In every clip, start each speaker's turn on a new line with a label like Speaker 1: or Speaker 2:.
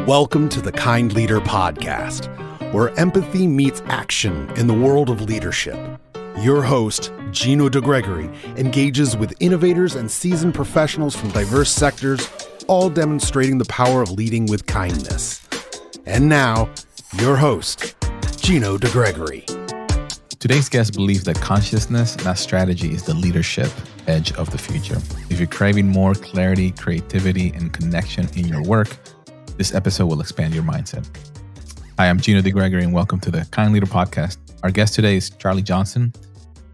Speaker 1: Welcome to the Kind Leader Podcast, where empathy meets action in the world of leadership. Your host, Gino Degregori, engages with innovators and seasoned professionals from diverse sectors, all demonstrating the power of leading with kindness. And now, your host, Gino Degregori.
Speaker 2: Today's guest believes that consciousness, not strategy, is the leadership edge of the future. If you're craving more clarity, creativity, and connection in your work, this episode will expand your mindset. Hi, I'm Gino Degregori, and welcome to the Kind Leader Podcast. Our guest today is Charley Johnson.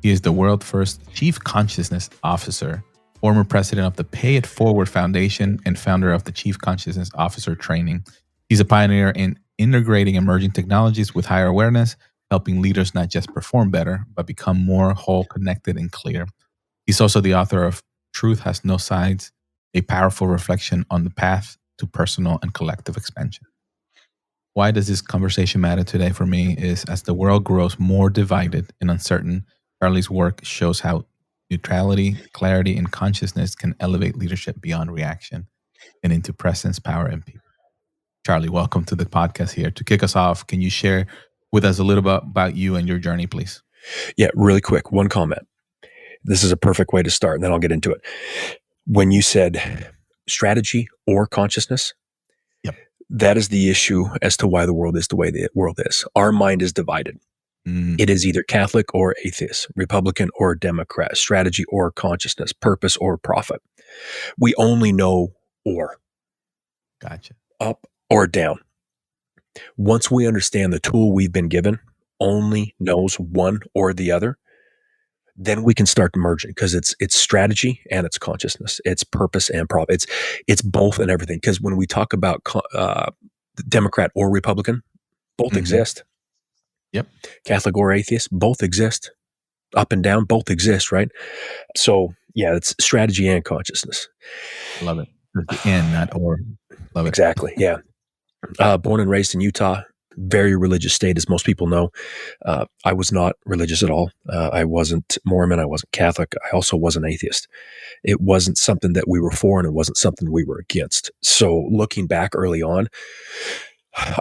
Speaker 2: He is the world's first Chief Consciousness Officer, former president of the Pay It Forward Foundation, and founder of the Chief Consciousness Officer Training. He's a pioneer in integrating emerging technologies with higher awareness, helping leaders not just perform better, but become more whole, connected, and clear. He's also the author of Truth Has No Sides, a powerful reflection on the path to personal and collective expansion. Why does this conversation matter today for me is as the world grows more divided and uncertain, Charley's work shows how neutrality, clarity, and consciousness can elevate leadership beyond reaction and into presence, power, and people. Charley, welcome to the podcast here. To kick us off, can you share with us a little bit about you and your journey, please?
Speaker 3: Yeah, really quick, one comment. This is a perfect way to start, and then I'll get into it. When you said strategy or consciousness,
Speaker 2: yep,
Speaker 3: that is the issue as to why the world is the way the world is. Our mind is divided. It is either Catholic or atheist, Republican or Democrat, strategy or consciousness, purpose or profit. We only know or.
Speaker 2: Gotcha.
Speaker 3: Up or down. Once we understand the tool we've been given only knows one or the other, then we can start merging because it's strategy and it's consciousness. It's purpose and profit. It's both and everything. Because when we talk about Democrat or Republican, both exist.
Speaker 2: Yep.
Speaker 3: Catholic or atheist, both exist. Up and down, both exist, right? So yeah, it's strategy and consciousness.
Speaker 2: Love it. The and, not or. Love it.
Speaker 3: Exactly. Yeah. Born and raised in Utah, very religious state, as most people know. I was not religious at all. I wasn't Mormon. I wasn't Catholic. I also wasn't atheist. It wasn't something that we were for, and it wasn't something we were against. So looking back early on,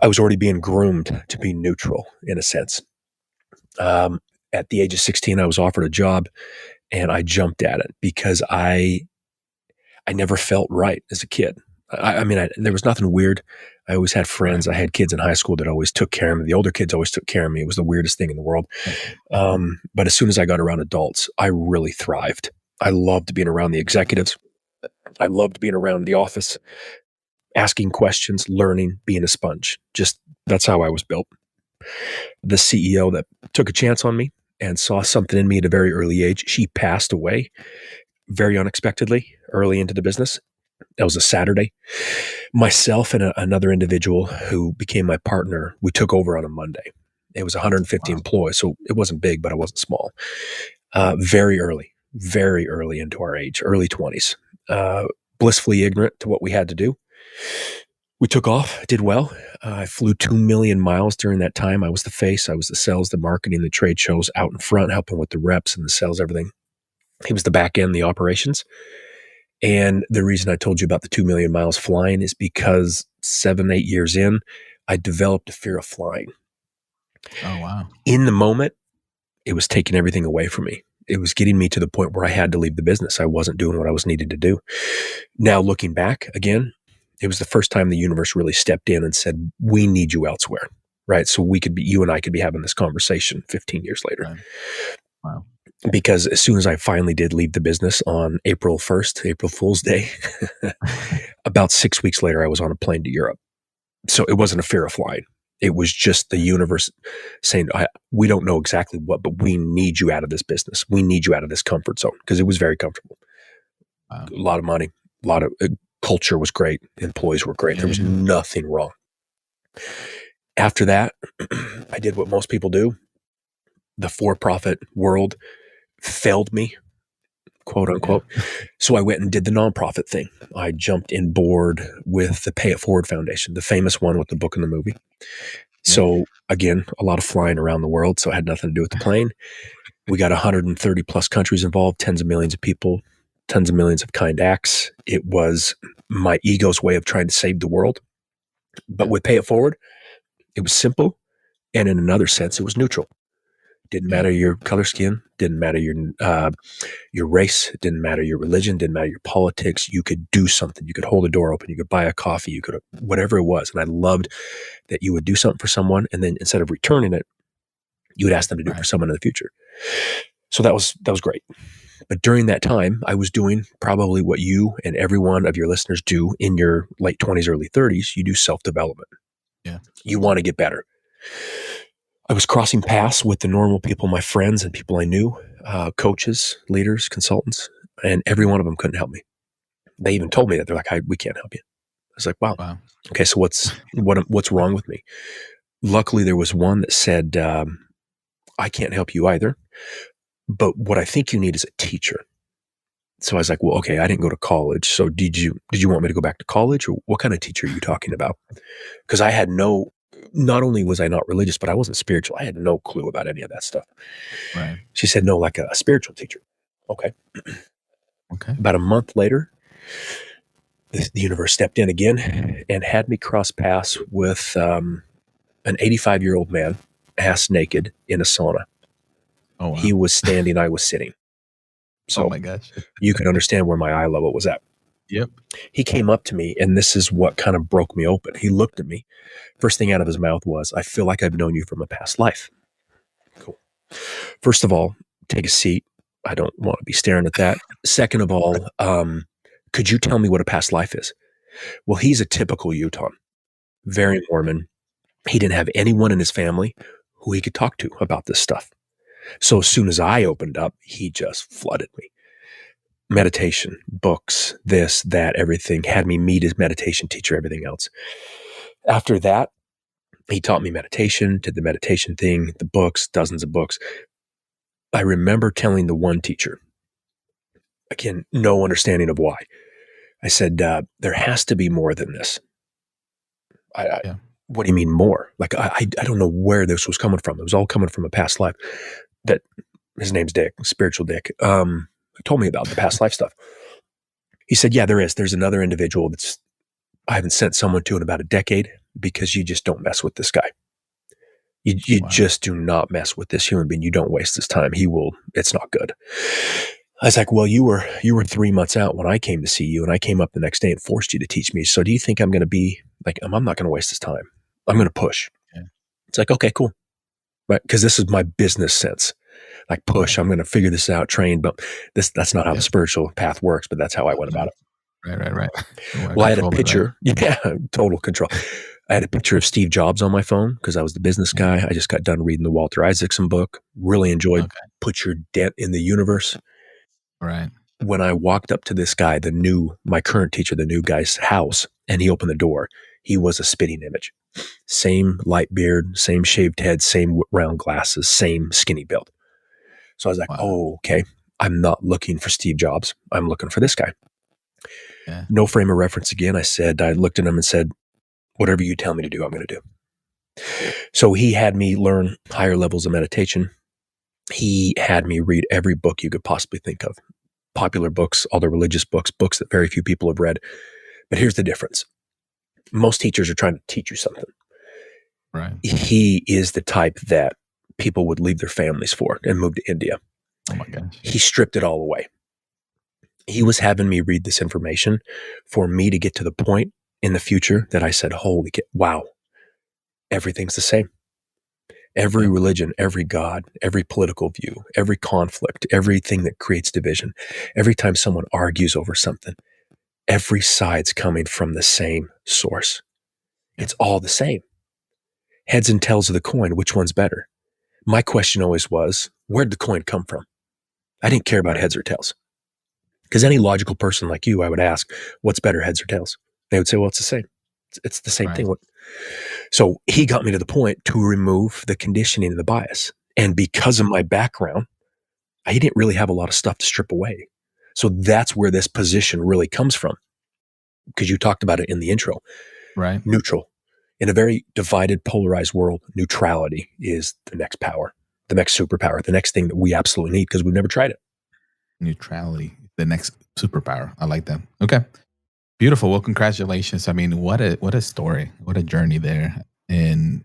Speaker 3: I was already being groomed to be neutral in a sense. At the age of 16, I was offered a job, and I jumped at it because I never felt right as a kid. I mean, there was nothing weird. I always had friends. I had kids in high school that always took care of me. The older kids always took care of me. It was the weirdest thing in the world. But as soon as I got around adults, I really thrived. I loved being around the executives. I loved being around the office, asking questions, learning, being a sponge. Just that's how I was built. The CEO that took a chance on me and saw something in me at a very early age, she passed away very unexpectedly early into the business. That was a Saturday. Myself and another individual who became my partner, we took over on a Monday. It was 150 employees, so it wasn't big, but it wasn't small. Very early into our age, early 20s. Blissfully ignorant to what we had to do. We took off, did well. I flew 2 million miles during that time. I was the face, I was the sales, the marketing, the trade shows, out in front, helping with the reps and the sales, everything. He was the back end, the operations. And the reason I told you about the 2 million miles flying is because 7-8 years in, I developed a fear of flying.
Speaker 2: Oh, wow.
Speaker 3: In the moment, it was taking everything away from me. It was getting me to the point where I had to leave the business. I wasn't doing what I was needed to do. Now, looking back again, it was the first time the universe really stepped in and said, we need you elsewhere, right? So you and I could be having this conversation 15 years later.
Speaker 2: Right. Wow.
Speaker 3: Because as soon as I finally did leave the business on April 1st, April Fool's Day, about 6 weeks later, I was on a plane to Europe. So it wasn't a fear of flying. It was just the universe saying, we don't know exactly what, but we need you out of this business. We need you out of this comfort zone, because it was very comfortable.
Speaker 2: Wow.
Speaker 3: A lot of money, a lot of culture was great. Employees were great. There was nothing wrong. After that, I did what most people do. The for-profit world failed me, quote unquote. So I went and did the nonprofit thing. I jumped in board with the Pay It Forward Foundation, the famous one with the book and the movie. So again, a lot of flying around the world. So it had nothing to do with the plane. We got 130 plus countries involved, tens of millions of people, tons of millions of kind acts. It was my ego's way of trying to save the world. But with Pay It Forward, it was simple. And in another sense, it was neutral. Didn't matter your color skin, didn't matter your race, didn't matter your religion, didn't matter your politics. You could do something. You could hold a door open. You could buy a coffee. You could, whatever it was. And I loved that you would do something for someone, and then instead of returning it, you would ask them to do it for someone in the future. So that was great. But during that time, I was doing probably what you and every one of your listeners do in your late 20s, early 30s. You do self-development.
Speaker 2: Yeah.
Speaker 3: You want to get better. I was crossing paths with the normal people, my friends and people I knew, coaches, leaders, consultants, and every one of them couldn't help me. They even told me that. They're like, we can't help you. I was like, wow. Okay, so what's wrong with me? Luckily, there was one that said, I can't help you either, but what I think you need is a teacher. So I was like, well, okay, I didn't go to college. So did you want me to go back to college, or what kind of teacher are you talking about? Because I had not only was I not religious, but I wasn't spiritual. I had no clue about any of that stuff.
Speaker 2: Right.
Speaker 3: She said, no, like a spiritual teacher. Okay. About a month later, the universe stepped in again and had me cross paths with an 85-year-old man, ass naked, in a sauna.
Speaker 2: Oh, wow.
Speaker 3: He was standing, I was sitting. So
Speaker 2: oh my gosh.
Speaker 3: You could understand where my eye level was at.
Speaker 2: Yep.
Speaker 3: He came up to me, and this is what kind of broke me open. He looked at me. First thing out of his mouth was, I feel like I've known you from a past life. Cool. First of all, take a seat. I don't want to be staring at that. Second of all, could you tell me what a past life is? Well, he's a typical Utah, very Mormon. He didn't have anyone in his family who he could talk to about this stuff. So as soon as I opened up, he just flooded me. Meditation, books, this, that, everything. Had me meet his meditation teacher, everything else. After that, he taught me meditation, did the meditation thing, the books, dozens of books. I remember telling the one teacher, again, no understanding of why. I said, there has to be more than this. What do you mean more? Like, I don't know where this was coming from. It was all coming from a past life. That his name's Dick, spiritual Dick. Told me about the past life stuff. He said, yeah, there is. There's another individual I haven't sent someone to in about a decade, because you just don't mess with this guy. You just do not mess with this human being. You don't waste his time. It's not good. I was like, well, you were 3 months out when I came to see you, and I came up the next day and forced you to teach me. So do you think I'm going to be like, I'm not going to waste his time. I'm going to push. Yeah. It's like, okay, cool. Right. Because this is my business sense. Like, push, I'm going to figure this out, train, but that's not how the spiritual path works, but that's how I went about it.
Speaker 2: Right.
Speaker 3: Well, I had a picture. Yeah, total control. I had a picture of Steve Jobs on my phone because I was the business guy. I just got done reading the Walter Isaacson book. Really enjoyed Put Your Dent in the Universe.
Speaker 2: Right.
Speaker 3: When I walked up to this guy, my current teacher, the new guy's house, and he opened the door, he was a spitting image. Same light beard, same shaved head, same round glasses, same skinny build. So I was like, oh, okay. I'm not looking for Steve Jobs. I'm looking for this guy. Yeah. No frame of reference again. I looked at him and said, whatever you tell me to do, I'm going to do. So he had me learn higher levels of meditation. He had me read every book you could possibly think of. Popular books, all the religious books that very few people have read. But here's the difference. Most teachers are trying to teach you something.
Speaker 2: Right.
Speaker 3: He is the type that people would leave their families for and move to India.
Speaker 2: Oh my gosh.
Speaker 3: He stripped it all away. He was having me read this information for me to get to the point in the future that I said, holy wow, everything's the same. Every religion, every God, every political view, every conflict, everything that creates division, every time someone argues over something, every side's coming from the same source. It's all the same. Heads and tails of the coin, which one's better? My question always was, where'd the coin come from? I didn't care about heads or tails. Because any logical person like you, I would ask, what's better, heads or tails? They would say, well, it's the same. It's the same thing. So he got me to the point to remove the conditioning and the bias. And because of my background, I didn't really have a lot of stuff to strip away. So that's where this position really comes from. Because you talked about it in the intro.
Speaker 2: Right.
Speaker 3: Neutral. In a very divided, polarized world, neutrality is the next power, the next superpower, the next thing that we absolutely need because we've never tried it.
Speaker 2: Neutrality, the next superpower. I like that. Okay. Beautiful. Well, congratulations. I mean, what a story, what a journey there, and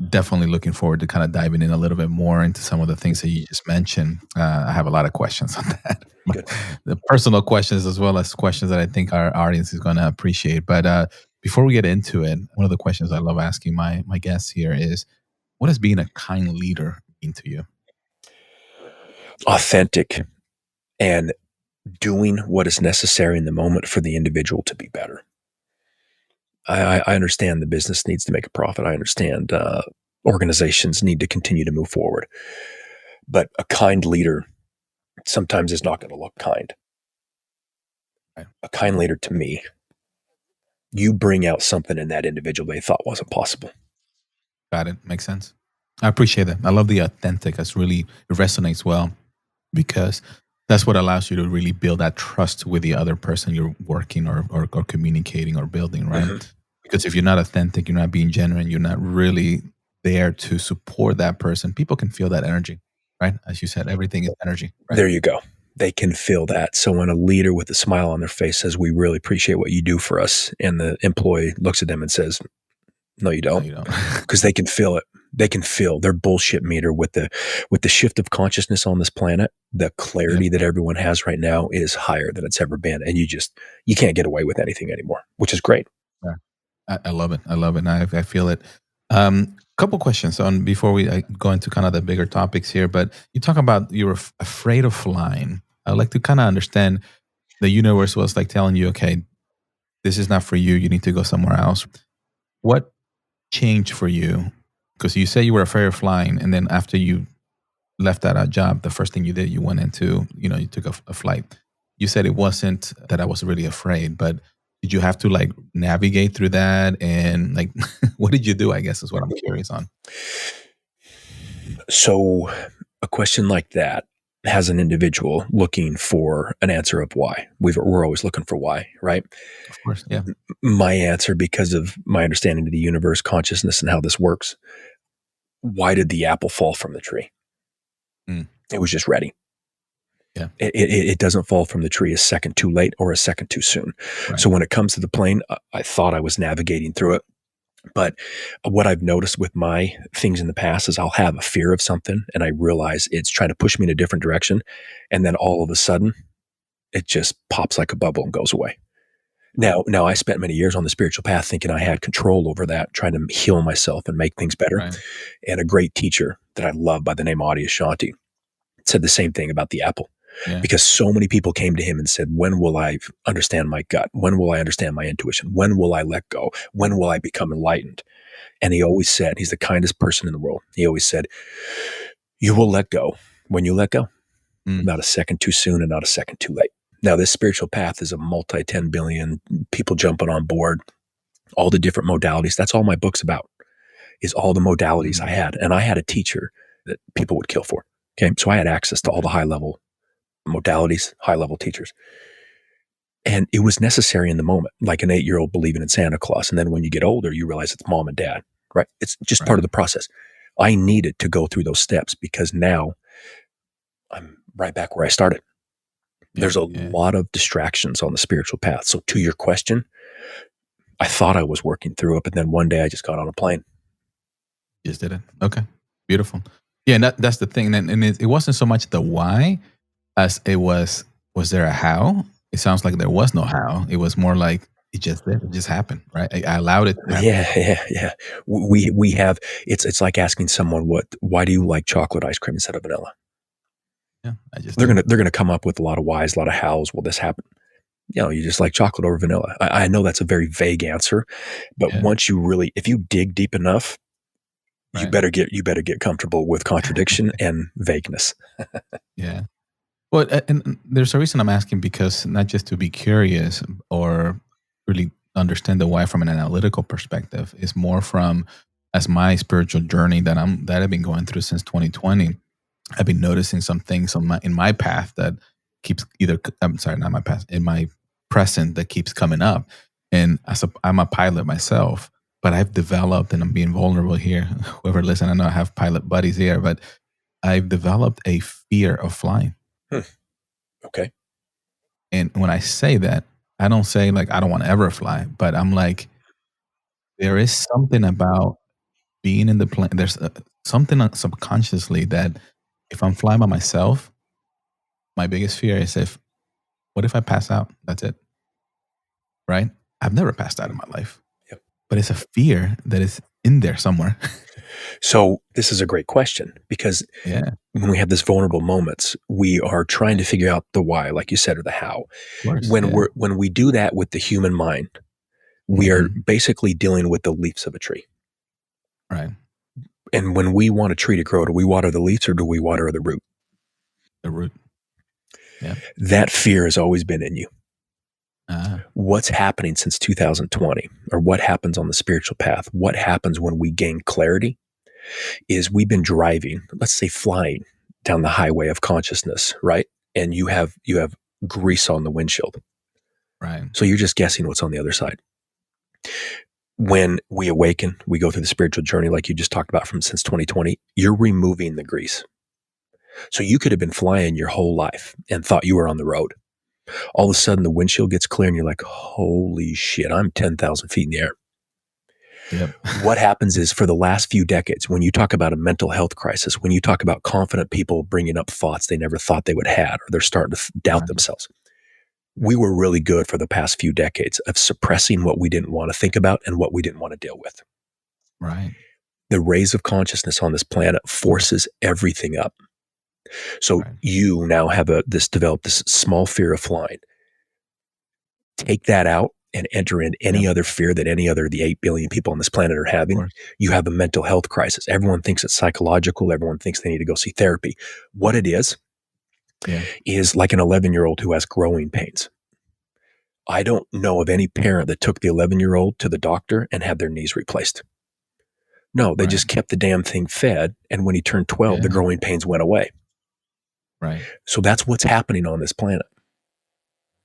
Speaker 2: definitely looking forward to kind of diving in a little bit more into some of the things that you just mentioned. I have a lot of questions on that,
Speaker 3: Good.
Speaker 2: the personal questions as well as questions that I think our audience is going to appreciate. But before we get into it, one of the questions I love asking my guests here is, what does being a kind leader mean to you?
Speaker 3: Authentic and doing what is necessary in the moment for the individual to be better. I understand the business needs to make a profit. I understand organizations need to continue to move forward. But a kind leader sometimes is not going to look kind.
Speaker 2: Right.
Speaker 3: A kind leader, to me, you bring out something in that individual they thought wasn't possible.
Speaker 2: Got it. Makes sense. I appreciate that. I love the authentic. It resonates well because that's what allows you to really build that trust with the other person you're working or communicating or building, right?
Speaker 3: Mhm.
Speaker 2: Because if you're not authentic, you're not being genuine, you're not really there to support that person, people can feel that energy, right? As you said, everything is energy, right?
Speaker 3: There you go. They can feel that. So when a leader with a smile on their face says, "We really appreciate what you do for us," and the employee looks at them and says, "No, you
Speaker 2: No,
Speaker 3: don't,"
Speaker 2: you don't.
Speaker 3: because they can feel it. They can feel their bullshit meter with the shift of consciousness on this planet. The clarity that everyone has right now is higher than it's ever been, and you can't get away with anything anymore, which is great.
Speaker 2: Yeah. I love it. I love it. I feel it. Couple questions on before we go into kind of the bigger topics here. But you talk about you were afraid of flying. I'd like to kind of understand the universe was like telling you, okay, this is not for you. You need to go somewhere else. What changed for you? Because you say you were afraid of flying, and then after you left that job, the first thing you did, you went into, you took a flight. You said it wasn't that I was really afraid, but did you have to like navigate through that? And like, what did you do? I guess is what I'm curious on.
Speaker 3: So a question like that has an individual looking for an answer of why. We're always looking for why, right?
Speaker 2: Of course. Yeah.
Speaker 3: My answer, because of my understanding of the universe, consciousness, and how this works, why did the apple fall from the tree?
Speaker 2: Mm.
Speaker 3: It was just ready.
Speaker 2: Yeah.
Speaker 3: It doesn't fall from the tree a second too late or a second too soon.
Speaker 2: Right.
Speaker 3: So when it comes to the plane, I thought I was navigating through it. But what I've noticed with my things in the past is I'll have a fear of something and I realize it's trying to push me in a different direction. And then all of a sudden, it just pops like a bubble and goes away. Now I spent many years on the spiritual path thinking I had control over that, trying to heal myself and make things better.
Speaker 2: Right.
Speaker 3: And a great teacher that I love by the name of Adi Ashanti said the same thing about the apple.
Speaker 2: Yeah.
Speaker 3: Because so many people came to him and said, when will I understand my gut? When will I understand my intuition? When will I let go? When will I become enlightened? And he always said, he's the kindest person in the world. He always said, you will let go when you let go.
Speaker 2: Mm.
Speaker 3: Not a second too soon and not a second too late. Now, this spiritual path is a multi-10 billion people jumping on board, all the different modalities. That's all my book's about, is all the modalities I had. And I had a teacher that people would kill for. Okay. So I had access to all the high-level modalities, high-level teachers. And it was necessary in the moment, like an 8-year-old believing in Santa Claus. And then when you get older, you realize it's mom and dad, right? It's just part of the process. I needed to go through those steps because now I'm right back where I started. There's a lot of distractions on the spiritual path. So to your question, I thought I was working through it, but then one day I just got on a plane.
Speaker 2: You just did it. Okay. Beautiful. Yeah. And that's the thing. And it wasn't so much the why as it was there a how? It sounds like there was no how. It was more like it just did. It just happened, right? I allowed it to happen.
Speaker 3: Yeah. We have, it's like asking someone why do you like chocolate ice cream instead of vanilla?
Speaker 2: Yeah.
Speaker 3: They're gonna come up with a lot of whys, a lot of hows. Will this happen? You just like chocolate over vanilla. I know that's a very vague answer, but once if you dig deep enough, you better get comfortable with contradiction and vagueness.
Speaker 2: Yeah. Well, and there's a reason I'm asking, because not just to be curious or really understand the why from an analytical perspective, is more from as my spiritual journey that I've been going through since 2020. I've been noticing some things in my path that keeps not my past, in my present that keeps coming up. And I'm a pilot myself, but I've developed, and I'm being vulnerable here. Whoever listen, I know I have pilot buddies here, but I've developed a fear of flying.
Speaker 3: Okay.
Speaker 2: And when I say that, I don't say like I don't want to ever fly, but I'm like, there is something about being in the plane. There's something subconsciously that if I'm flying by myself, my biggest fear is what if I pass out? That's it. Right? I've never passed out in my life,
Speaker 3: Yep.
Speaker 2: but it's a fear that is in there somewhere.
Speaker 3: So this is a great question, because
Speaker 2: Yeah,
Speaker 3: when we have these vulnerable moments, we are trying to figure out the why, like you said, or the how.
Speaker 2: of course.
Speaker 3: When we do that with the human mind, we are
Speaker 2: Mhm.
Speaker 3: basically dealing with the leaves of a tree.
Speaker 2: Right.
Speaker 3: And when we want a tree to grow, do we water the leaves or do we water the root?
Speaker 2: The root. Yeah.
Speaker 3: That fear has always been in you.
Speaker 2: Ah,
Speaker 3: What's happening since 2020, or what happens on the spiritual path, what happens when we gain clarity, is we've been driving, let's say flying down the highway of consciousness, right? And you have grease on the windshield.
Speaker 2: right.
Speaker 3: So you're just guessing what's on the other side. When we awaken, we go through the spiritual journey like you just talked about from since 2020, you're removing the grease. So you could have been flying your whole life and thought you were on the road. All of a sudden the windshield gets clear and you're like, holy shit, I'm 10,000 feet in the air.
Speaker 2: Yep.
Speaker 3: What happens is, for the last few decades, when you talk about a mental health crisis, when you talk about confident people bringing up thoughts they never thought they would have, or they're starting to doubt
Speaker 2: Right.
Speaker 3: themselves, we were really good for the past few decades of suppressing what we didn't want to think about and what we didn't want to deal with.
Speaker 2: Right.
Speaker 3: The rays of consciousness on this planet forces everything up. So
Speaker 2: Right.
Speaker 3: you now have developed this small fear of flying. Take that out and enter in any other fear that any other of the 8 billion people on this planet are
Speaker 2: Of
Speaker 3: having.
Speaker 2: course.
Speaker 3: You have a mental health crisis. Everyone thinks it's psychological. Everyone thinks they need to go see therapy. What it is like an 11-year-old who has growing pains. I don't know of any parent that took the 11-year-old to the doctor and had their knees replaced. No, they just kept the damn thing fed. And when he turned 12, the growing pains went away.
Speaker 2: Right.
Speaker 3: So that's what's happening on this planet.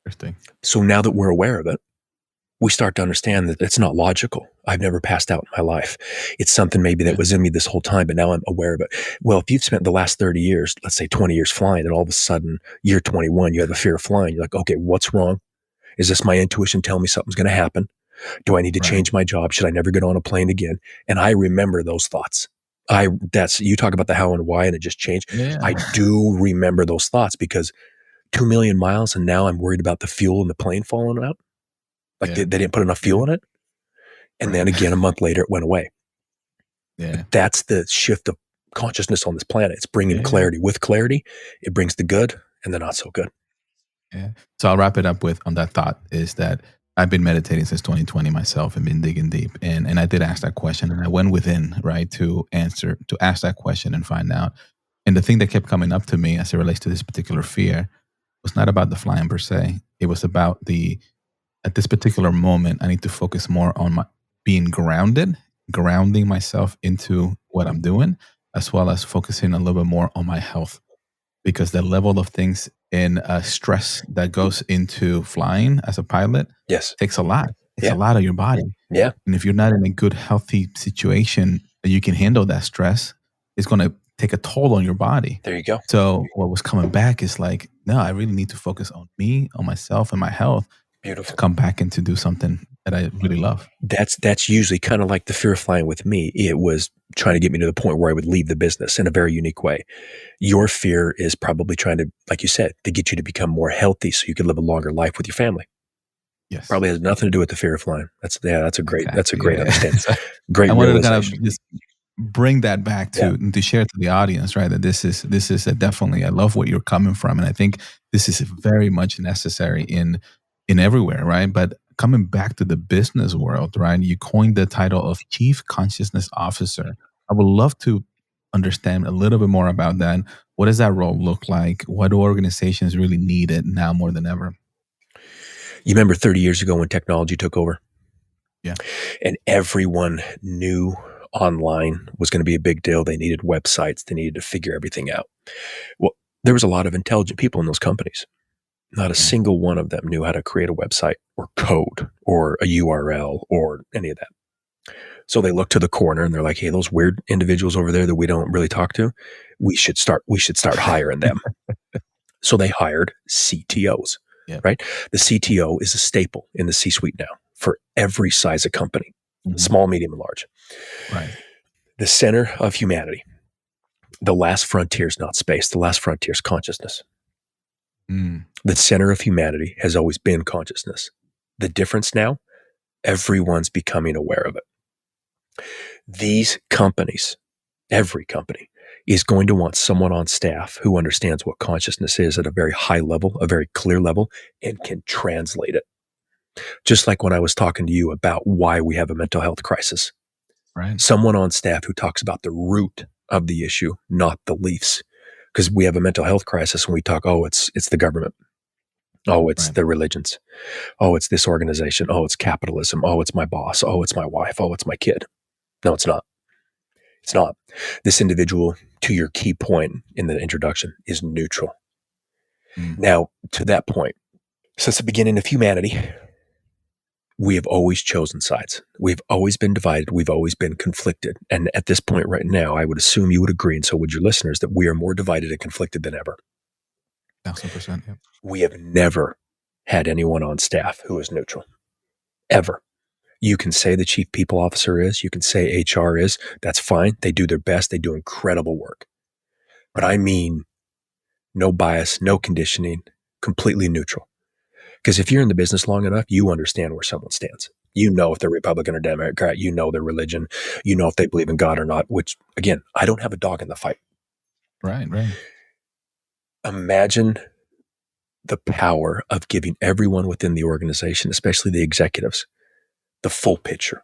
Speaker 2: Interesting.
Speaker 3: So now that we're aware of it, we start to understand that it's not logical. I've never passed out in my life. It's something maybe that was in me this whole time, but now I'm aware of it. Well, if you've spent the last 30 years, let's say 20 years flying, and all of a sudden, year 21, you have a fear of flying. You're like, okay, what's wrong? Is this my intuition telling me something's going to happen? Do I need to change my job? Should I never get on a plane again? And I remember those thoughts. You talk about the how and why, and it just changed.
Speaker 2: Yeah.
Speaker 3: I do remember those thoughts, because 2 million miles, and now I'm worried about the fuel in the plane falling out. Like they didn't put enough fuel in it. And then again, a month later, it went away.
Speaker 2: Yeah.
Speaker 3: That's the shift of consciousness on this planet. It's bringing clarity. With clarity, it brings the good and the not so good.
Speaker 2: Yeah. So I'll wrap it up on that thought, is that I've been meditating since 2020 myself and been digging deep. And I did ask that question, and I went within, right, to ask that question and find out. And the thing that kept coming up to me as it relates to this particular fear was not about the flying per se. It was about at this particular moment, I need to focus more on being grounding myself into what I'm doing, as well as focusing a little bit more on my health, because the level of things in stress that goes into flying as a pilot takes a lot. It's a lot of your body.
Speaker 3: Yeah.
Speaker 2: And if you're not in a good, healthy situation that you can handle that stress, it's going to take a toll on your body.
Speaker 3: There you go.
Speaker 2: So what was coming back is like, no, I really need to focus on me, on myself, and my health.
Speaker 3: Beautiful.
Speaker 2: To come back and to do something that I really love.
Speaker 3: That's usually kind of like the fear of flying with me. It was trying to get me to the point where I would leave the business in a very unique way. Your fear is probably trying to, like you said, to get you to become more healthy so you can live a longer life with your family.
Speaker 2: Yes.
Speaker 3: Probably has nothing to do with the fear of flying. That's a great understanding.
Speaker 2: So
Speaker 3: Great
Speaker 2: I wanted to
Speaker 3: realization.
Speaker 2: kind of just bring that back to share to the audience, right? That this is definitely, I love what you're coming from. And I think this is very much necessary in everywhere, right? But coming back to the business world, right? You coined the title of Chief Consciousness Officer. I would love to understand a little bit more about that. What does that role look like? What do organizations really need it now more than ever?
Speaker 3: You remember 30 years ago when technology took over?
Speaker 2: Yeah.
Speaker 3: And everyone knew online was going to be a big deal. They needed websites. They needed to figure everything out. Well, there was a lot of intelligent people in those companies. Not a single one of them knew how to create a website or code or a URL or any of that. So they look to the corner and they're like, hey, those weird individuals over there that we don't really talk to, we should start hiring them. So they hired CTOs.
Speaker 2: Yeah.
Speaker 3: right? The CTO is a staple in the C-suite now for every size of company,
Speaker 2: Mhm.
Speaker 3: small, medium, and large.
Speaker 2: Right.
Speaker 3: The center of humanity, the last frontier is not space. The last frontier is consciousness.
Speaker 2: Mm.
Speaker 3: The center of humanity has always been consciousness. The difference now, everyone's becoming aware of it. These companies, every company, is going to want someone on staff who understands what consciousness is at a very high level, a very clear level, and can translate it. Just like when I was talking to you about why we have a mental health crisis.
Speaker 2: Right.
Speaker 3: Someone on staff who talks about the root of the issue, not the leaves. Because we have a mental health crisis and we talk, oh, it's the government. Oh, it's
Speaker 2: Right.
Speaker 3: the religions. Oh, it's this organization. Oh, it's capitalism. Oh, it's my boss. Oh, it's my wife. Oh, it's my kid. No, it's not. It's not. This individual, to your key point in the introduction, is neutral.
Speaker 2: Mm.
Speaker 3: Now, to that point, since the beginning of humanity, we have always chosen sides. We've always been divided. We've always been conflicted. And at this point right now, I would assume you would agree, and so would your listeners, that we are more divided and conflicted than ever.
Speaker 2: 1,000%. Yeah.
Speaker 3: We have never had anyone on staff who is neutral, ever. You can say the chief people officer is, you can say HR is, that's fine. They do their best. They do incredible work. But I mean, no bias, no conditioning, completely neutral. Because if you're in the business long enough, you understand where someone stands. You know if they're Republican or Democrat, you know their religion, you know if they believe in God or not, which, again, I don't have a dog in the fight.
Speaker 2: Right. Right.
Speaker 3: Imagine the power of giving everyone within the organization, especially the executives, the full picture.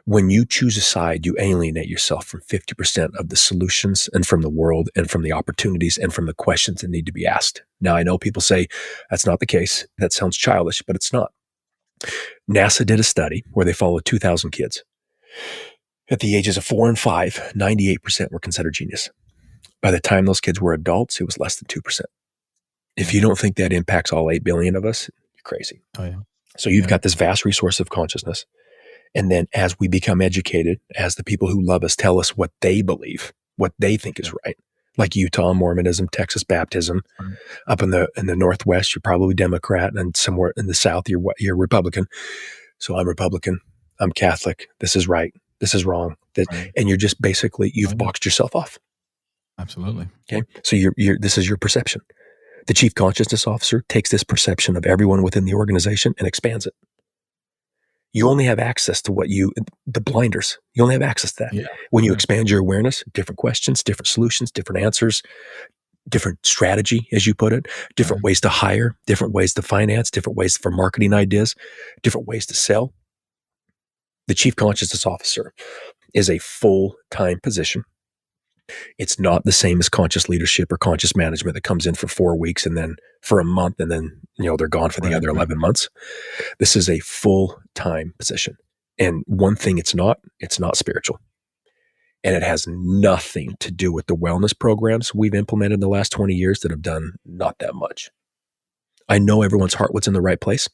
Speaker 3: When you choose a side, you alienate yourself from 50% of the solutions and from the world and from the opportunities and from the questions that need to be asked. Now, I know people say that's not the case. That sounds childish, but it's not. NASA did a study where they followed 2,000 kids. At the ages of 4 and 5, 98% were considered genius. By the time those kids were adults, it was less than 2%. If you don't think that impacts all 8 billion of us, you're crazy.
Speaker 2: Oh, yeah.
Speaker 3: So you've got this vast resource of consciousness. And then as we become educated, as the people who love us tell us what they believe, what they think is right, like Utah Mormonism, Texas Baptism, up in the Northwest, you're probably Democrat, and somewhere in the South, you're Republican. So I'm Republican, I'm Catholic. This is right. This is wrong. And you're just basically, you've boxed yourself off.
Speaker 2: Absolutely.
Speaker 3: Okay. So this is your perception. The chief consciousness officer takes this perception of everyone within the organization and expands it. You only have access to the blinders. You only have access to that.
Speaker 2: Yeah.
Speaker 3: When you expand your awareness, different questions, different solutions, different answers, different strategy, as you put it, different ways to hire, different ways to finance, different ways for marketing ideas, different ways to sell. The chief consciousness officer is a full-time position. It's not the same as conscious leadership or conscious management that comes in for 4 weeks and then for a month and then, they're gone for the other 11 months. This is a full-time position. And one thing it's not spiritual. And it has nothing to do with the wellness programs we've implemented in the last 20 years that have done not that much. I know everyone's heart was in the right place,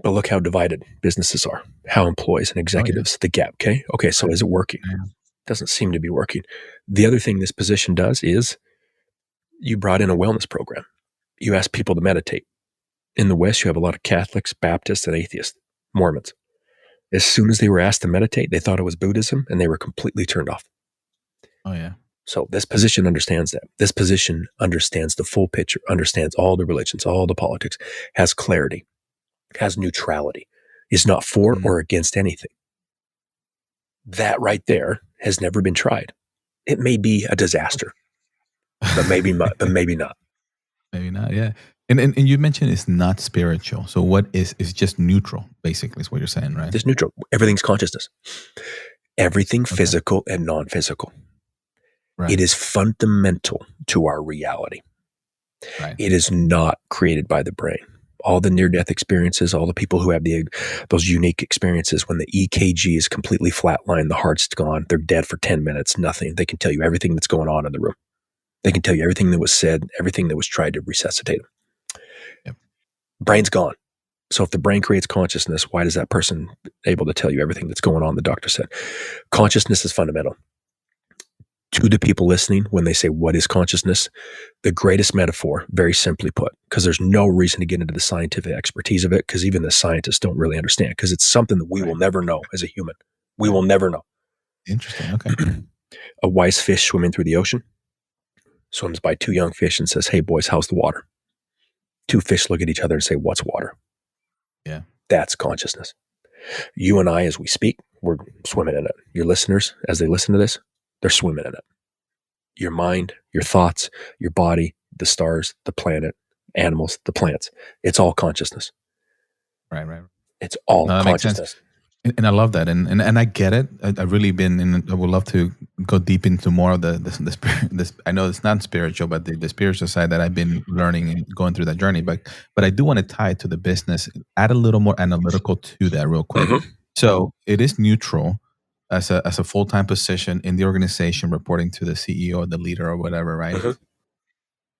Speaker 3: but look how divided businesses are, how employees and executives, the gap. Okay. So is it working? Doesn't seem to be working. The other thing this position does is you brought in a wellness program. You ask people to meditate. In the West, you have a lot of Catholics, Baptists, and atheists, Mormons. As soon as they were asked to meditate, they thought it was Buddhism and they were completely turned off.
Speaker 2: Oh, yeah.
Speaker 3: So this position understands that. This position understands the full picture, understands all the religions, all the politics, has clarity, has neutrality, is not for or against anything. That right there has never been tried. It may be a disaster, but maybe not. Maybe not.
Speaker 2: Maybe not, yeah. And you mentioned it's not spiritual. So what is just neutral, basically, is what you're saying, right?
Speaker 3: It's neutral. Everything's consciousness. Everything physical and non-physical. Right. It is fundamental to our reality. Right. It is not created by the brain. All the near-death experiences, all the people who have those unique experiences when the EKG is completely flatlined, the heart's gone, they're dead for 10 minutes, nothing. They can tell you everything that's going on in the room. They can tell you everything that was said, everything that was tried to resuscitate them. Yep. Brain's gone. So if the brain creates consciousness, why is that person able to tell you everything that's going on, the doctor said? Consciousness is fundamental. to the people listening, when they say, what is consciousness? The greatest metaphor, very simply put, because there's no reason to get into the scientific expertise of it, because even the scientists don't really understand, because it's something that we will never know as a human. We will never know.
Speaker 2: Interesting. Okay.
Speaker 3: A wise fish swimming through the ocean swims by two young fish and says, hey, boys, how's the water? Two fish look at each other and say, what's water?
Speaker 2: Yeah.
Speaker 3: That's consciousness. You and I, as we speak, we're swimming in it. Your listeners, as they listen to this, they're swimming in it. Your mind, your thoughts, your body, the stars, the planet, animals, the plants. It's all consciousness.
Speaker 2: Right.
Speaker 3: It's all
Speaker 2: No, that makes sense.
Speaker 3: consciousness.
Speaker 2: And I love that, and I get it. I've really been in. I would love to go deep into more of the spirit. This, I know it's not spiritual, but the spiritual side that I've been learning and going through that journey. But I do want to tie it to the business, add a little more analytical to that real quick.
Speaker 3: Mm-hmm.
Speaker 2: So it is neutral as a full-time position in the organization, reporting to the CEO or the leader or whatever, right?
Speaker 3: Mm-hmm.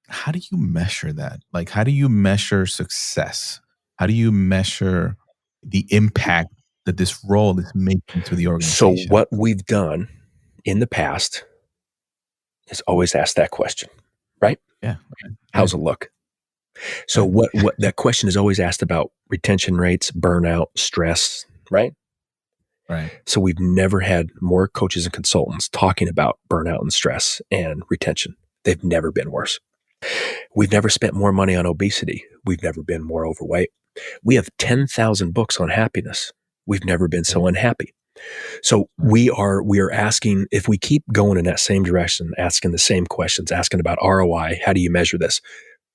Speaker 2: How do you measure that? Like, how do you measure success? How do you measure the impact that this role is making to the organization?
Speaker 3: So what we've done in the past is always ask that question, right?
Speaker 2: Yeah.
Speaker 3: How's it look? So what that question is always asked about retention rates, burnout, stress, right?
Speaker 2: Right.
Speaker 3: So we've never had more coaches and consultants talking about burnout and stress and retention. They've never been worse. We've never spent more money on obesity. We've never been more overweight. We have 10,000 books on happiness. We've never been so unhappy. So we are asking, if we keep going in that same direction, asking the same questions, asking about ROI, how do you measure this?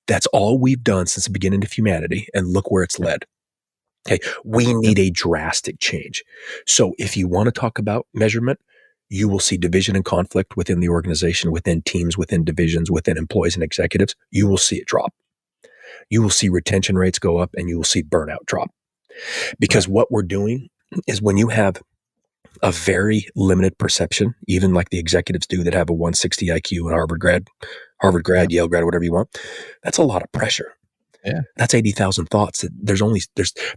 Speaker 3: That's all we've done since the beginning of humanity, and look where it's led. Okay, we need a drastic change. So if you want to talk about measurement, you will see division and conflict within the organization, within teams, within divisions, within employees and executives. You will see it drop. You will see retention rates go up, and you will see burnout drop. Because what we're doing is, when you have a very limited perception, even like the executives do that have a 160 IQ and Harvard grad, Yale grad, whatever you want, that's a lot of pressure.
Speaker 2: Yeah.
Speaker 3: That's 80,000 thoughts. There's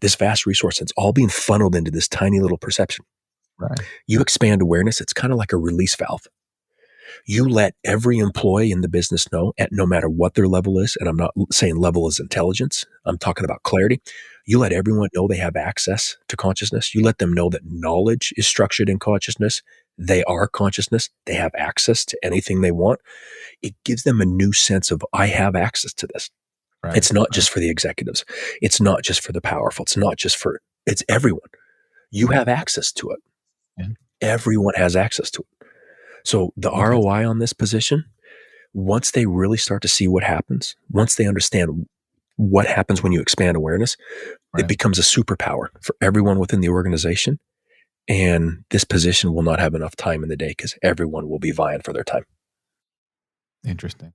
Speaker 3: this vast resource. It's all being funneled into this tiny little perception.
Speaker 2: Right.
Speaker 3: You expand awareness. It's kind of like a release valve. You let every employee in the business know, at no matter what their level is, and I'm not saying level is intelligence, I'm talking about clarity. You let everyone know they have access to consciousness. You let them know that knowledge is structured in consciousness. They are consciousness. They have access to anything they want. It gives them a new sense of, I have access to this. Right. It's not just for the executives. It's not just for the powerful. It's everyone. You have access to it. Yeah. Everyone has access to it. So the ROI on this position, once they really start to see what happens, once they understand what happens when you expand awareness, it becomes a superpower for everyone within the organization. And this position will not have enough time in the day, because everyone will be vying for their time.
Speaker 2: Interesting.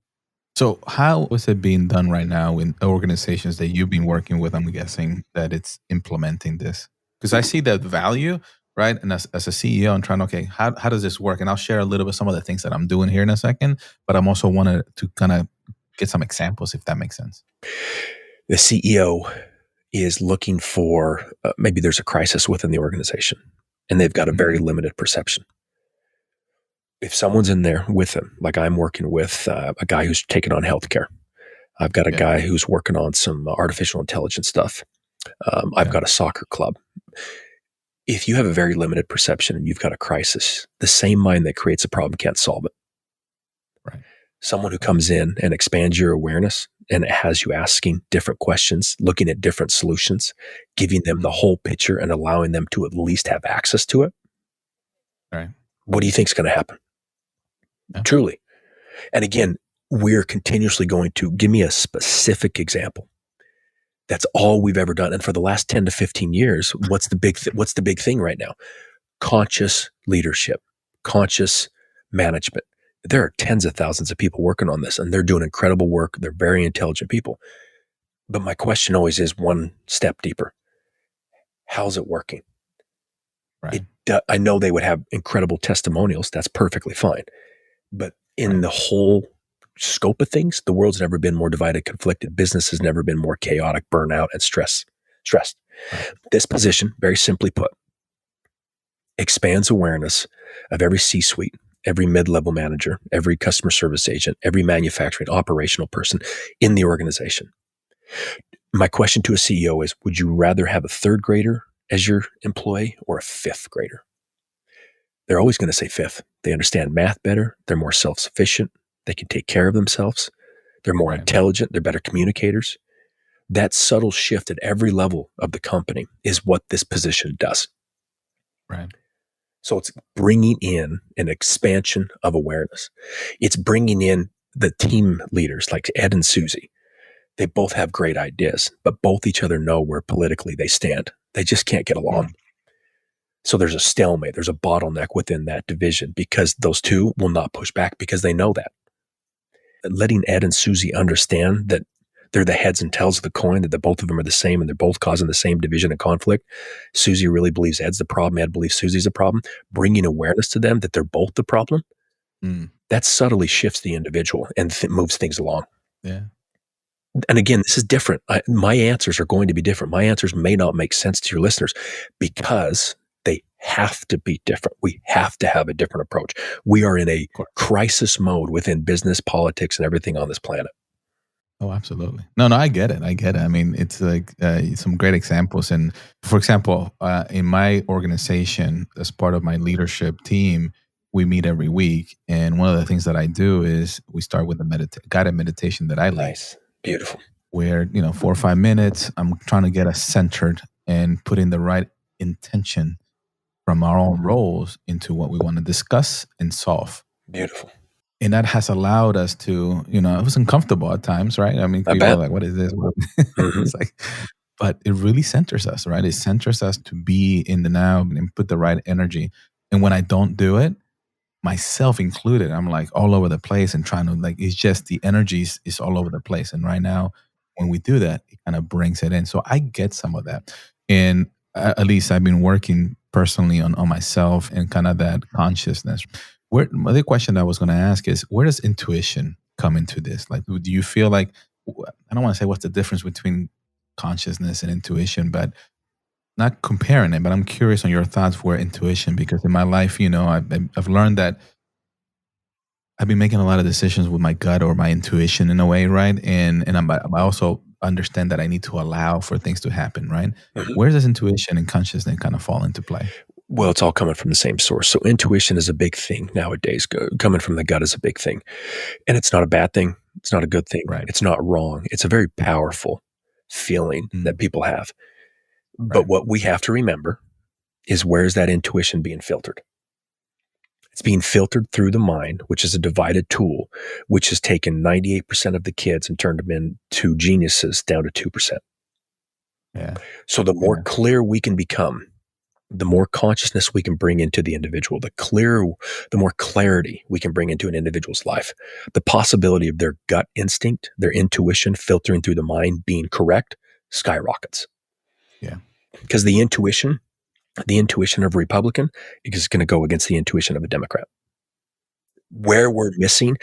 Speaker 2: So how is it being done right now in organizations that you've been working with? I'm guessing that it's implementing this, because I see the value, right? And as a CEO, I'm trying, okay, how does this work? And I'll share a little bit some of the things that I'm doing here in a second, but I'm also wanted to kind of get some examples, if that makes sense.
Speaker 3: The CEO is looking for, maybe there's a crisis within the organization and they've got a very limited perception. If someone's in there with them, like I'm working with a guy who's taken on healthcare. I've got a guy who's working on some artificial intelligence stuff. I've got a soccer club. If you have a very limited perception and you've got a crisis, the same mind that creates a problem can't solve it.
Speaker 2: Right.
Speaker 3: Someone who comes in and expands your awareness and it has you asking different questions, looking at different solutions, giving them the whole picture and allowing them to at least have access to it.
Speaker 2: Right.
Speaker 3: What do you think is going to happen? Yeah. Truly. And again, we're continuously going to give me a specific example. That's all we've ever done. And for the last 10 to 15 years, what's the big thing right now? Conscious leadership, conscious management. There are tens of thousands of people working on this, and they're doing incredible work. They're very intelligent people. But my question always is one step deeper. How's it working?
Speaker 2: Right.
Speaker 3: I know they would have incredible testimonials. That's perfectly fine. But in the whole scope of things, the world's never been more divided, conflicted. Business has never been more chaotic, burnout, and stressed. Right. This position, very simply put, expands awareness of every C-suite, every mid-level manager, every customer service agent, every manufacturing operational person in the organization. My question to a CEO is, would you rather have a third grader as your employee or a fifth grader? They're always going to say fifth. They understand math better. They're more self-sufficient. They can take care of themselves. They're more intelligent. They're better communicators. That subtle shift at every level of the company is what this position does.
Speaker 2: Right.
Speaker 3: So it's bringing in an expansion of awareness. It's bringing in the team leaders like Ed and Susie. They both have great ideas, but both each other know where politically they stand. They just can't get along. So there's a stalemate. There's a bottleneck within that division because those two will not push back because they know that. And letting Ed and Susie understand that they're the heads and tails of the coin, that the both of them are the same and they're both causing the same division and conflict. Susie really believes Ed's the problem. Ed believes Susie's the problem. Bringing awareness to them that they're both the problem, that subtly shifts the individual and moves things along.
Speaker 2: Yeah.
Speaker 3: And again, this is different. My answers are going to be different. My answers may not make sense to your listeners because they have to be different. We have to have a different approach. We are in a crisis mode within business, politics, and everything on this planet.
Speaker 2: Oh, absolutely. No, I get it. I mean, it's like some great examples. And for example, in my organization, as part of my leadership team, we meet every week. And one of the things that I do is we start with a guided meditation that I lead.
Speaker 3: Nice. Beautiful.
Speaker 2: Where, 4 or 5 minutes, I'm trying to get us centered and put in the right intention from our own roles into what we want to discuss and solve.
Speaker 3: Beautiful.
Speaker 2: And that has allowed us to, it was uncomfortable at times, right? I mean, people are like, what is this? It's like, but it really centers us, right? It centers us to be in the now and put the right energy. And when I don't do it, myself included, I'm like all over the place and trying to it's just the energy is all over the place. And right now, when we do that, it kind of brings it in. So I get some of that. And at least I've been working personally on myself and kind of that consciousness. The other question that I was going to ask is, where does intuition come into this? Like, do you feel like, I don't want to say what's the difference between consciousness and intuition, but not comparing it, but I'm curious on your thoughts for intuition, because in my life, I've learned that I've been making a lot of decisions with my gut or my intuition in a way, right? And I also understand that I need to allow for things to happen, right? Where does intuition and consciousness kind of fall into play?
Speaker 3: Well, it's all coming from the same source. So intuition is a big thing nowadays. Coming from the gut is a big thing. And it's not a bad thing. It's not a good thing.
Speaker 2: Right.
Speaker 3: It's not wrong. It's a very powerful feeling that people have. But what we have to remember is, where is that intuition being filtered? It's being filtered through the mind, which is a divided tool, which has taken 98% of the kids and turned them into geniuses down to 2%.
Speaker 2: Yeah.
Speaker 3: So the more clear we can become, the more consciousness we can bring into the individual, the more clarity we can bring into an individual's life. The possibility of their gut instinct, their intuition filtering through the mind being correct skyrockets.
Speaker 2: Yeah.
Speaker 3: Because the intuition of a Republican is going to go against the intuition of a Democrat. Where we're missing,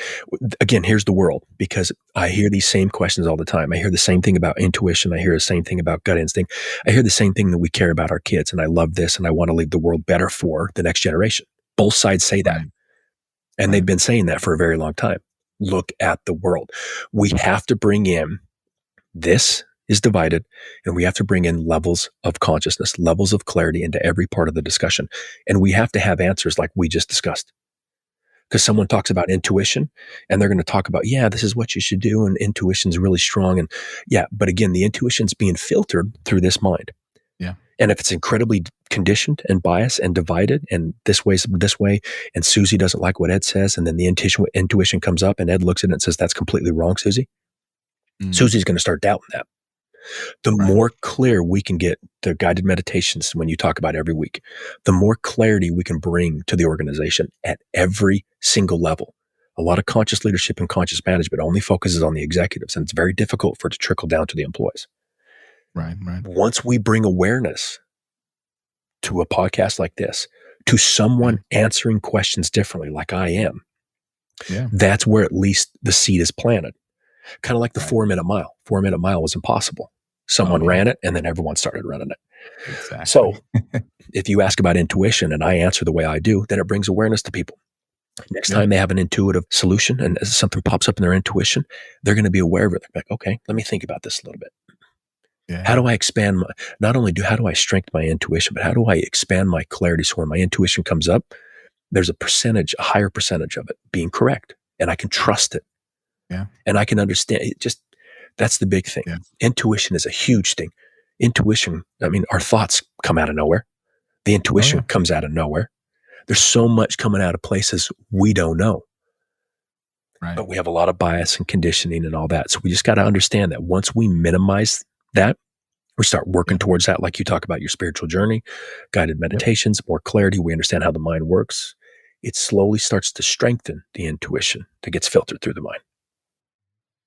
Speaker 3: again, here's the world, because I hear these same questions all the time. I hear the same thing about intuition. I hear the same thing about gut instinct. I hear the same thing that we care about our kids, and I love this, and I want to leave the world better for the next generation. Both sides say that. And they've been saying that for a very long time. Look at the world. We have to bring in, this is divided, and we have to bring in levels of consciousness, levels of clarity into every part of the discussion. And we have to have answers like we just discussed. Because someone talks about intuition and they're going to talk about, this is what you should do. And intuition's really strong. And but again, the intuition's being filtered through this mind.
Speaker 2: Yeah.
Speaker 3: And if it's incredibly conditioned and biased and divided, and this way, and Susie doesn't like what Ed says, and then the intuition comes up and Ed looks at it and says, that's completely wrong, Susie. Susie's going to start doubting that. The more clear we can get the guided meditations, when you talk about every week, the more clarity we can bring to the organization at every single level. A lot of conscious leadership and conscious management only focuses on the executives, and it's very difficult for it to trickle down to the employees.
Speaker 2: Right.
Speaker 3: Once we bring awareness to a podcast like this, to someone answering questions differently, like I am, that's where at least the seed is planted. Kind of like the 4-minute mile. 4-minute mile was impossible. Someone ran it, and then everyone started running it.
Speaker 2: Exactly.
Speaker 3: So if you ask about intuition and I answer the way I do, then it brings awareness to people. Next time they have an intuitive solution and something pops up in their intuition, they're going to be aware of it. They're like, okay, let me think about this a little bit.
Speaker 2: Yeah.
Speaker 3: How do I expand how do I strengthen my intuition, but how do I expand my clarity so when my intuition comes up, there's a higher percentage of it being correct, and I can trust it.
Speaker 2: Yeah.
Speaker 3: And I can understand it. That's the big thing.
Speaker 2: Yeah.
Speaker 3: Intuition is a huge thing. Intuition, our thoughts come out of nowhere. The intuition comes out of nowhere. There's so much coming out of places we don't know.
Speaker 2: Right.
Speaker 3: But we have a lot of bias and conditioning and all that. So we just got to understand that once we minimize that, we start working towards that, like you talk about your spiritual journey, guided meditations, more clarity. We understand how the mind works. It slowly starts to strengthen the intuition that gets filtered through the mind.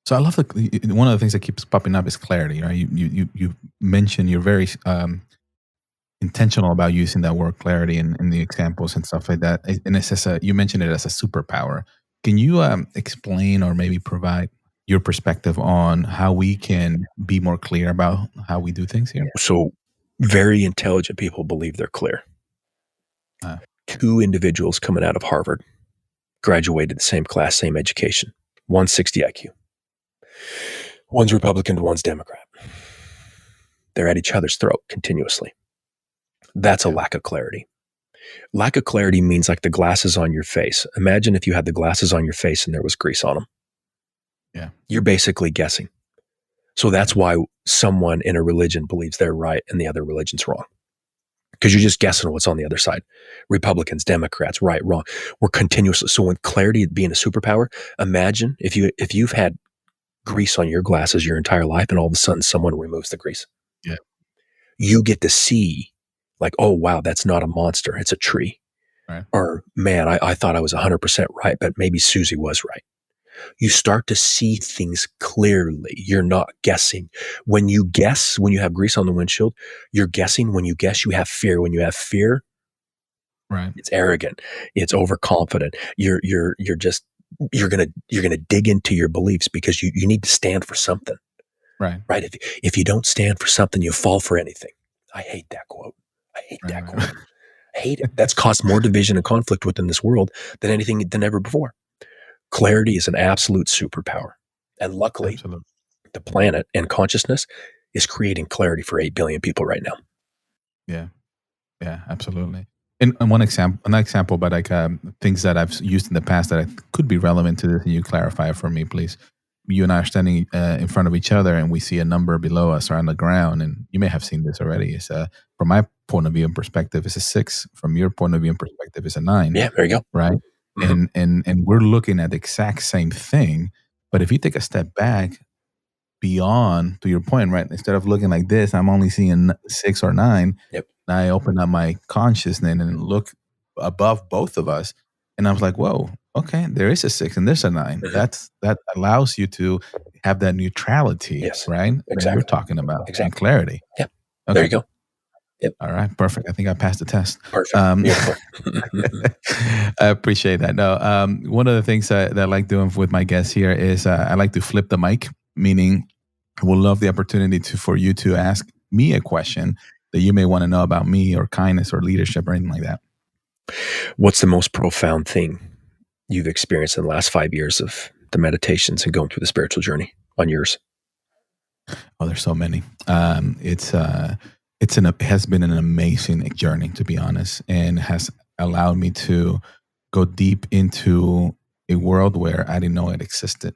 Speaker 2: So I love one of the things that keeps popping up is clarity, right? You mentioned you're very intentional about using that word clarity in the examples and stuff like that. And it's you mentioned it as a superpower. Can you explain or maybe provide your perspective on how we can be more clear about how we do things here?
Speaker 3: So very intelligent people believe they're clear. 2 individuals coming out of Harvard, graduated the same class, same education, 160 IQ. One's Republican, one's Democrat. They're at each other's throat continuously. That's a lack of clarity. Lack of clarity means like the glasses on your face. Imagine if you had the glasses on your face and there was grease on them.
Speaker 2: Yeah.
Speaker 3: You're basically guessing. So that's why someone in a religion believes they're right and the other religion's wrong. Because you're just guessing what's on the other side. Republicans, Democrats, right, wrong. We're continuously. So when clarity being a superpower, imagine if you've had grease on your glasses your entire life and all of a sudden someone removes the grease.
Speaker 2: Yeah.
Speaker 3: You get to see like, oh, wow, that's not a monster. It's a tree.
Speaker 2: Right.
Speaker 3: Or, man, I thought I was 100% right, but maybe Susie was right. You start to see things clearly. You're not guessing. When you have grease on the windshield, you're guessing. When you guess, you have fear. When you have fear,
Speaker 2: right,
Speaker 3: it's arrogant. It's overconfident. You're gonna dig into your beliefs because you need to stand for something.
Speaker 2: Right.
Speaker 3: Right. If you don't stand for something, you fall for anything. I hate that quote. I hate it. That's caused more division and conflict within this world than ever before. Clarity is an absolute superpower. And luckily, the planet and consciousness is creating clarity for 8 billion people right now.
Speaker 2: Yeah. Yeah, absolutely. And one example, but like things that I've used in the past that could be relevant to this, and you clarify it for me, please. You and I are standing in front of each other and we see a number below us or on the ground, and you may have seen this already. It's from my point of view and perspective, it's a 6. From your point of view and perspective, it's a 9.
Speaker 3: Yeah, there you go.
Speaker 2: Right? Mm-hmm. And we're looking at the exact same thing. But if you take a step back beyond, to your point, right? Instead of looking like this, I'm only seeing 6 or 9.
Speaker 3: Yep.
Speaker 2: Now I open up my consciousness and look above both of us. And I was like, whoa, okay, there is a 6 and there's a 9. Mm-hmm. That allows you to have that neutrality,
Speaker 3: yes,
Speaker 2: right?
Speaker 3: Exactly.
Speaker 2: That you're talking about,
Speaker 3: exactly.
Speaker 2: And clarity.
Speaker 3: Yeah,
Speaker 2: okay.
Speaker 3: There you go. Yep.
Speaker 2: All right, perfect. I think I passed the test.
Speaker 3: Perfect. Beautiful.
Speaker 2: I appreciate that. No, one of the things that I like doing with my guests here is I like to flip the mic, meaning I would love the opportunity for you to ask me a question that you may want to know about me or kindness or leadership or anything like that.
Speaker 3: What's the most profound thing you've experienced in the last 5 years of the meditations and going through the spiritual journey on yours?
Speaker 2: Oh, there's so many. It has been an amazing journey, to be honest, and has allowed me to go deep into a world where I didn't know it existed,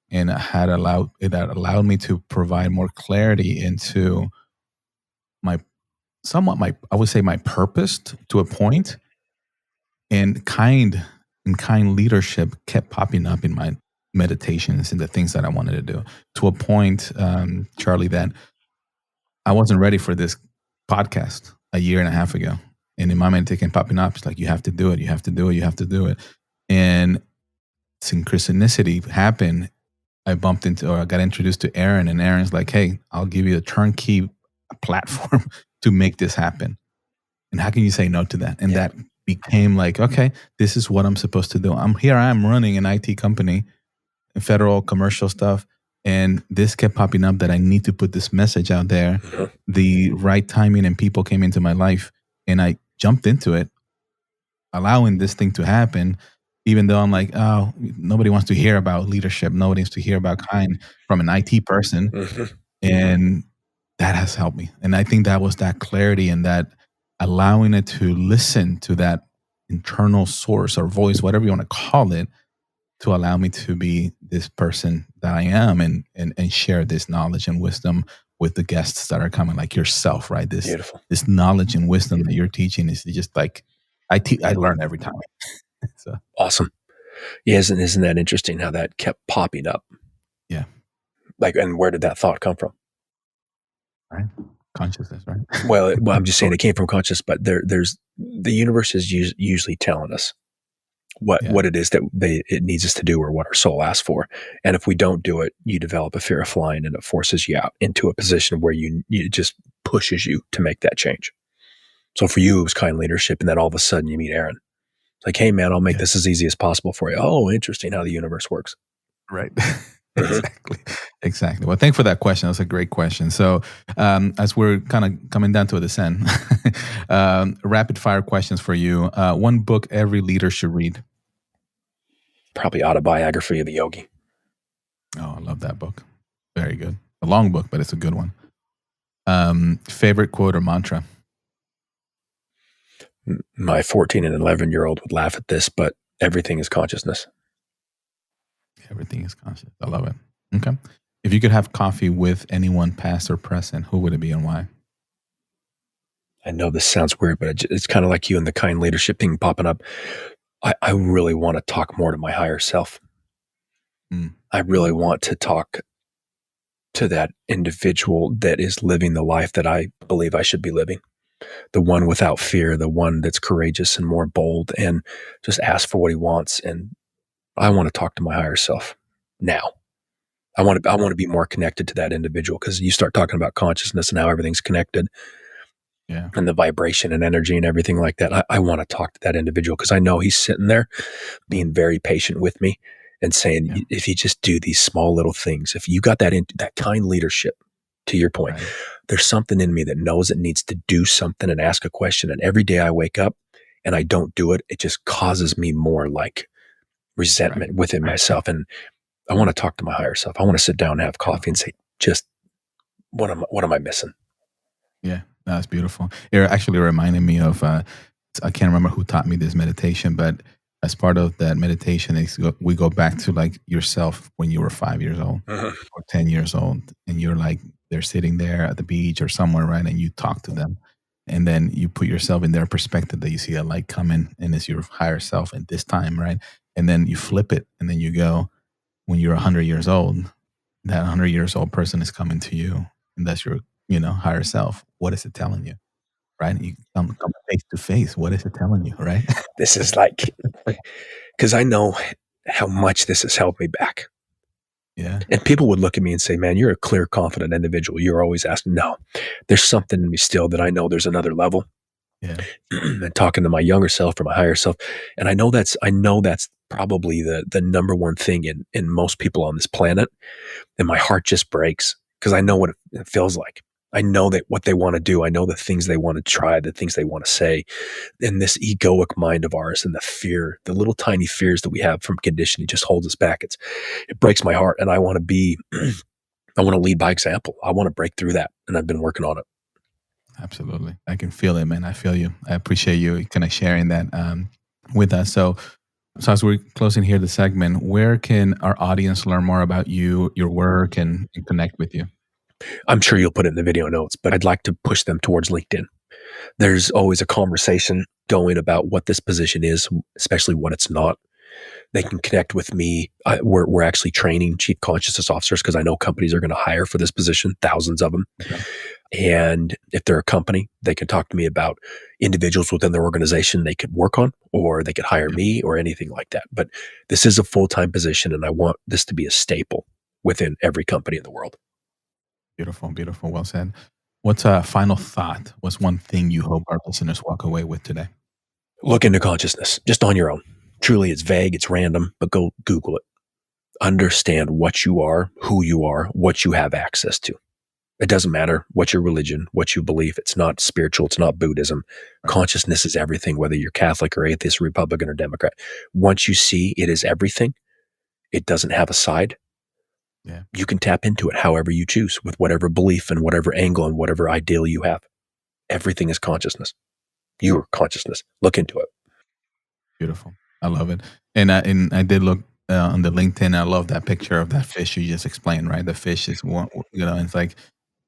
Speaker 2: and that allowed me to provide more clarity into my purpose to a point, and kind leadership kept popping up in my meditations and the things that I wanted to do to a point, Charlie, that I wasn't ready for this podcast a year and a half ago. And in my mind, it kept popping up. It's like, you have to do it. You have to do it. You have to do it. And synchronicity happened. I got introduced to Aaron, and Aaron's like, hey, I'll give you a turnkey platform to make this happen. And how can you say no to that? And that became like, okay, this is what I'm supposed to do. I'm running an IT company, federal commercial stuff. And this kept popping up that I need to put this message out there. Mm-hmm. The right timing and people came into my life, and I jumped into it, allowing this thing to happen. even though I'm like, oh, nobody wants to hear about leadership. Nobody wants to hear about kind from an IT person.
Speaker 3: Mhm.
Speaker 2: And that has helped me. And I think that was that clarity and that allowing it to listen to that internal source or voice, whatever you want to call it, to allow me to be this person that I am and share this knowledge and wisdom with the guests that are coming, like yourself, right?
Speaker 3: Beautiful.
Speaker 2: This knowledge and wisdom that you're teaching is just like I learn every time. So
Speaker 3: Awesome. Yeah, isn't that interesting how that kept popping up?
Speaker 2: yeah,
Speaker 3: Like, and where did that thought come from?
Speaker 2: right. Consciousness, right?
Speaker 3: Well, I'm just saying it came from conscious, but there's the universe is usually telling us
Speaker 2: Yeah.
Speaker 3: what it is that it needs us to do or what our soul asks for. And if we don't do it, you develop a fear of flying and it forces you out into a position where it just pushes you to make that change. So for you, it was kind leadership. And then all of a sudden you meet Aaron. It's like, hey man, I'll make
Speaker 2: Yeah.
Speaker 3: this as easy as possible for you. Oh, interesting how the universe works.
Speaker 2: Right. Exactly. Well, thanks for that question. That's a great question. So, as we're kind of coming down to this end, rapid fire questions for you. One book every leader should read.
Speaker 3: Probably Autobiography of the Yogi.
Speaker 2: Oh, I love that book. Very good. A long book, but it's a good one. Favorite quote or mantra?
Speaker 3: My 14 and 11-year-old would laugh at this, but everything is consciousness.
Speaker 2: Everything is conscious. I love it. Okay. If you could have coffee with anyone, past or present, who would it be and why?
Speaker 3: I know this sounds weird, but it's kind of like you and the kind leadership thing popping up. I really want to talk more to my higher self. I really want to talk to that individual that is living the life that I believe I should be living. The one without fear, the one that's courageous and more bold and just ask for what he wants. And I want to talk to my higher self now. I want to be more connected to that individual because you start talking about consciousness and how everything's connected.
Speaker 2: Yeah.
Speaker 3: And the vibration and energy and everything like that. I want to talk to that individual because I know he's sitting there being very patient with me and saying, if you just do these small little things, if you got that kind leadership, to your point,
Speaker 2: Right.
Speaker 3: there's something in me that knows it needs to do something and ask a question. And every day I wake up and I don't do it, it just causes me more like resentment within myself. And I want to talk to my higher self. I want to sit down and have coffee and say, just what am I missing?
Speaker 2: Yeah, that's beautiful. It actually reminded me of, I can't remember who taught me this meditation, but as part of that meditation, we go back to like yourself when you were 5 years old or 10 years old. And you're like, they're sitting there at the beach or somewhere, right? And you talk to them. And then you put yourself in their perspective that you see a light coming and it's your higher self at this time, right? And then you flip it and then you go, when you're 100 years old, that 100 years old person is coming to you and that's your, higher self. What is it telling you? Right? You come face to face. What is it telling you? Right?
Speaker 3: This is like, because I know how much this has held me back.
Speaker 2: Yeah.
Speaker 3: And people would look at me and say, man, you're a clear, confident individual. You're always asking, no, there's something in me still that I know there's another level.
Speaker 2: Yeah.
Speaker 3: And talking to my younger self or my higher self. And I know that's probably the number one thing in most people on this planet. And my heart just breaks because I know what it feels like. I know that what they want to do. I know the things they want to try, the things they want to say. And this egoic mind of ours and the fear, the little tiny fears that we have from conditioning just holds us back. It breaks my heart. And I want to lead by example. I want to break through that. And I've been working on it.
Speaker 2: Absolutely. I can feel it, man. I feel you. I appreciate you kind of sharing that with us. So as we're closing here the segment, where can our audience learn more about you, your work, and connect with you?
Speaker 3: I'm sure you'll put it in the video notes, but I'd like to push them towards LinkedIn. There's always a conversation going about what this position is, especially what it's not. They can connect with me. We're actually training chief consciousness officers because I know companies are going to hire for this position, thousands of them. Okay. And if they're a company, they can talk to me about individuals within their organization they could work on, or they could hire me or anything like that. But this is a full-time position, and I want this to be a staple within every company in the world.
Speaker 2: Beautiful, beautiful. Well said. What's a final thought? What's one thing you hope our listeners walk away with today?
Speaker 3: Look into consciousness, just on your own. Truly, it's vague, it's random, but go Google it. Understand what you are, who you are, what you have access to. It doesn't matter what your religion, what you believe. It's not spiritual. It's not Buddhism. Consciousness is everything, whether you're Catholic or atheist, Republican or Democrat. Once you see it is everything, it doesn't have a side.
Speaker 2: Yeah.
Speaker 3: You can tap into it however you choose, with whatever belief and whatever angle and whatever ideal you have. Everything is consciousness. Your consciousness. Look into it.
Speaker 2: Beautiful. I love it. And I did look on the LinkedIn. I love that picture of that fish you just explained, right? The fish is one, it's like,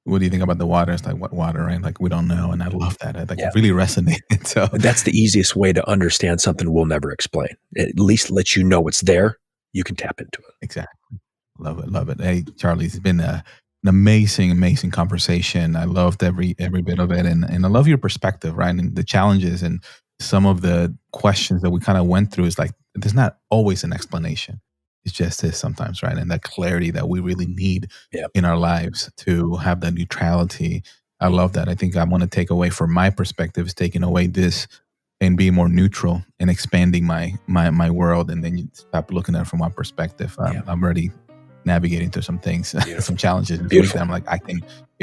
Speaker 2: what do you think about the water? It's like, what water, right? Like, we don't know. And I love that. It really resonated. So
Speaker 3: that's the easiest way to understand something we'll never explain. At least let you know it's there. You can tap into it.
Speaker 2: Exactly. Love it. Love it. Hey, Charley, it's been an amazing conversation. I loved every bit of it. And I love your perspective, right? And the challenges and some of the questions that we kind of went through is like, there's not always an explanation. It's just this sometimes, right? And that clarity that we really need in our lives to have that neutrality. I love that. I think I want to take away from my perspective is taking away this and being more neutral and expanding my world. And then you stop looking at it from one perspective. I'm already navigating through some things, some challenges.
Speaker 3: Beautiful.
Speaker 2: I'm like,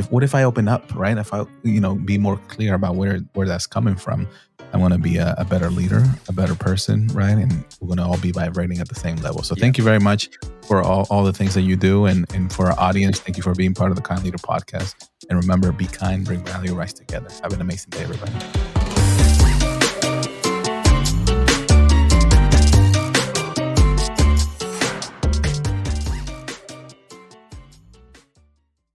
Speaker 2: what if I open up, right? If I, be more clear about where that's coming from, I want to be a better leader, a better person, right? And we're going to all be vibrating at the same level. So thank you very much for all the things that you do. And for our audience, thank you for being part of the Kind Leader podcast. And remember, be kind, bring value, rise together. Have an amazing day, everybody.